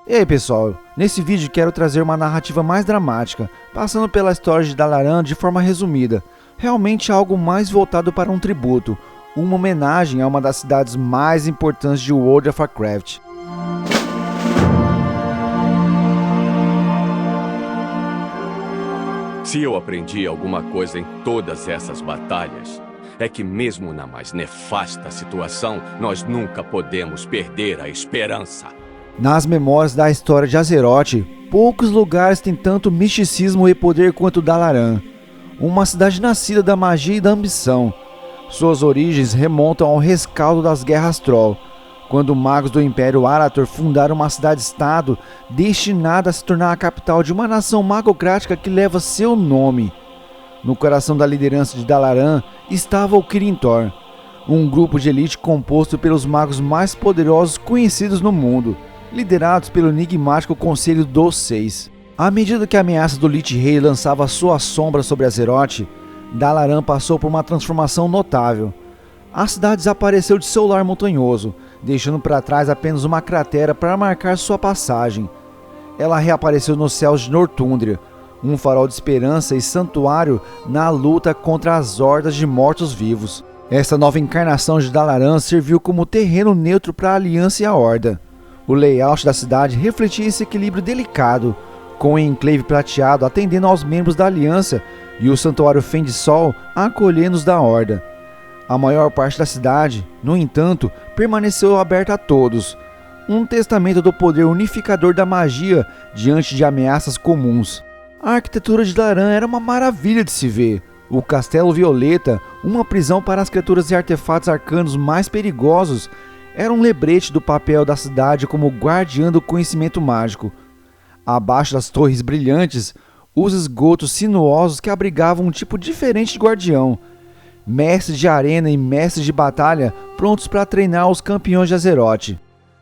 E aí pessoal, nesse vídeo quero trazer uma narrativa mais dramática, passando pela história de Dalaran de forma resumida. Realmente algo mais voltado para um tributo, uma homenagem a uma das cidades mais importantes de World of Warcraft. Se eu aprendi alguma coisa em todas essas batalhas, é que mesmo na mais nefasta situação, nós nunca podemos perder a esperança. Nas memórias da história de Azeroth, poucos lugares têm tanto misticismo e poder quanto Dalaran. Uma cidade nascida da magia e da ambição. Suas origens remontam ao rescaldo das guerras Troll, quando magos do Império Arathor fundaram uma cidade-estado destinada a se tornar a capital de uma nação magocrática que leva seu nome. No coração da liderança de Dalaran estava o Kirin Tor, um grupo de elite composto pelos magos mais poderosos conhecidos no mundo, liderados pelo enigmático Conselho dos Seis. À medida que a ameaça do Lich Rei lançava sua sombra sobre Azeroth, Dalaran passou por uma transformação notável. A cidade desapareceu de seu lar montanhoso, deixando para trás apenas uma cratera para marcar sua passagem. Ela reapareceu nos céus de Northumbria, um farol de esperança e santuário na luta contra as hordas de mortos-vivos. Essa nova encarnação de Dalaran serviu como terreno neutro para a Aliança e a Horda. O layout da cidade refletia esse equilíbrio delicado, com o enclave prateado atendendo aos membros da Aliança e o santuário Fendsol acolhendo os da Horda. A maior parte da cidade, no entanto, permaneceu aberta a todos, um testamento do poder unificador da magia diante de ameaças comuns. A arquitetura de Dalaran era uma maravilha de se ver. O Castelo Violeta, uma prisão para as criaturas e artefatos arcanos mais perigosos, era um lembrete do papel da cidade como guardiã do conhecimento mágico. Abaixo das torres brilhantes, os esgotos sinuosos que abrigavam um tipo diferente de guardião. Mestres de arena e mestres de batalha prontos para treinar os campeões de Azeroth.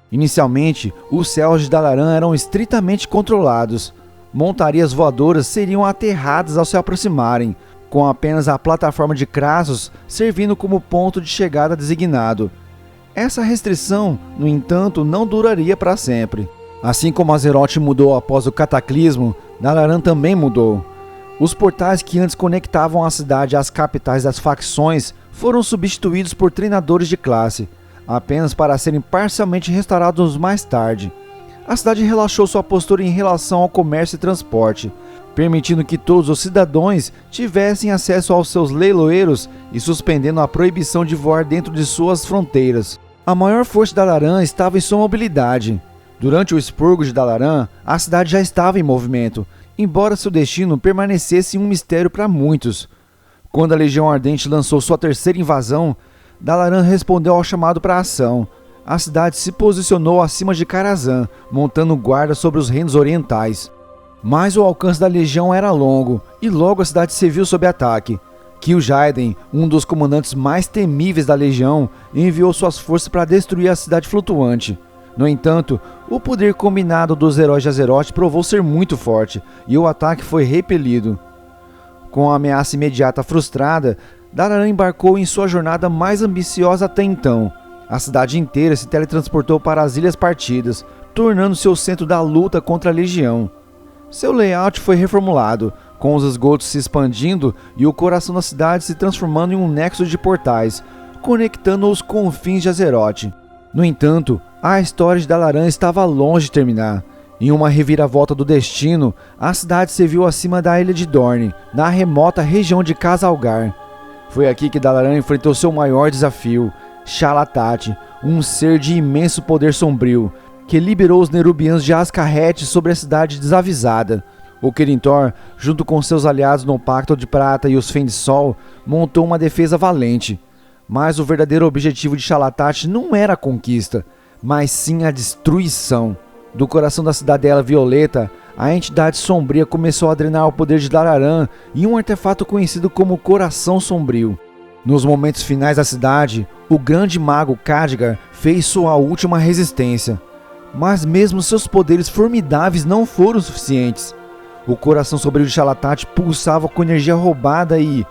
Inicialmente, os céus de Dalaran eram estritamente controlados. Montarias voadoras seriam aterradas ao se aproximarem, com apenas a plataforma de Krasos servindo como ponto de chegada designado. Essa restrição, no entanto, não duraria para sempre. Assim como Azeroth mudou após o cataclismo, Dalaran também mudou. Os portais que antes conectavam a cidade às capitais das facções foram substituídos por treinadores de classe, apenas para serem parcialmente restaurados mais tarde. A cidade relaxou sua postura em relação ao comércio e transporte, permitindo que todos os cidadãos tivessem acesso aos seus leiloeiros e suspendendo a proibição de voar dentro de suas fronteiras. A maior força de Dalaran estava em sua mobilidade. Durante o expurgo de Dalaran, a cidade já estava em movimento, embora seu destino permanecesse um mistério para muitos. Quando a Legião Ardente lançou sua terceira invasão, Dalaran respondeu ao chamado para a ação. A cidade se posicionou acima de Karazhan, montando guarda sobre os reinos orientais. Mas o alcance da Legião era longo, e logo a cidade se viu sob ataque. Kil'jaeden, um dos comandantes mais temíveis da Legião, enviou suas forças para destruir a cidade flutuante. No entanto, o poder combinado dos heróis de Azeroth provou ser muito forte, e o ataque foi repelido. Com a ameaça imediata frustrada, Dalaran embarcou em sua jornada mais ambiciosa até então. A cidade inteira se teletransportou para as Ilhas Partidas, tornando-se o centro da luta contra a Legião. Seu layout foi reformulado, com os esgotos se expandindo e o coração da cidade se transformando em um nexo de portais, conectando os confins de Azeroth. No entanto, a história de Dalaran estava longe de terminar. Em uma reviravolta do destino, a cidade se viu acima da Ilha de Dorne, na remota região de Khazalgar. Foi aqui que Dalaran enfrentou seu maior desafio, Xal'atath, um ser de imenso poder sombrio, que liberou os Nerubianos de Azcaret sobre a cidade desavisada. O Kirin Tor, junto com seus aliados no Pacto de Prata e os Fendsol, montou uma defesa valente. Mas o verdadeiro objetivo de Xal'atath não era a conquista, mas sim a destruição. Do coração da Cidadela Violeta, a entidade sombria começou a drenar o poder de Dalaran e um artefato conhecido como Coração Sombrio. Nos momentos finais da cidade, o grande mago Khadgar fez sua última resistência. Mas mesmo seus poderes formidáveis não foram suficientes. O coração sombrio de Xal'atath pulsava com energia roubada e,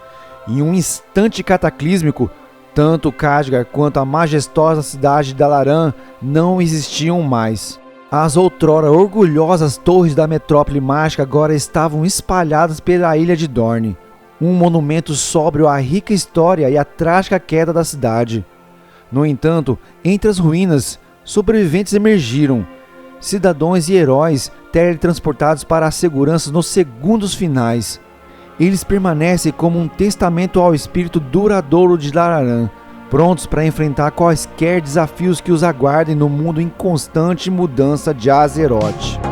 em um instante cataclísmico, tanto Khadgar quanto a majestosa cidade de Dalaran não existiam mais. As outrora orgulhosas torres da metrópole mágica agora estavam espalhadas pela ilha de Dorne, um monumento sóbrio à rica história e à trágica queda da cidade. No entanto, entre as ruínas, sobreviventes emergiram, cidadãos e heróis teletransportados para as seguranças nos segundos finais. Eles permanecem como um testamento ao espírito duradouro de Dalaran, prontos para enfrentar quaisquer desafios que os aguardem no mundo em constante mudança de Azeroth.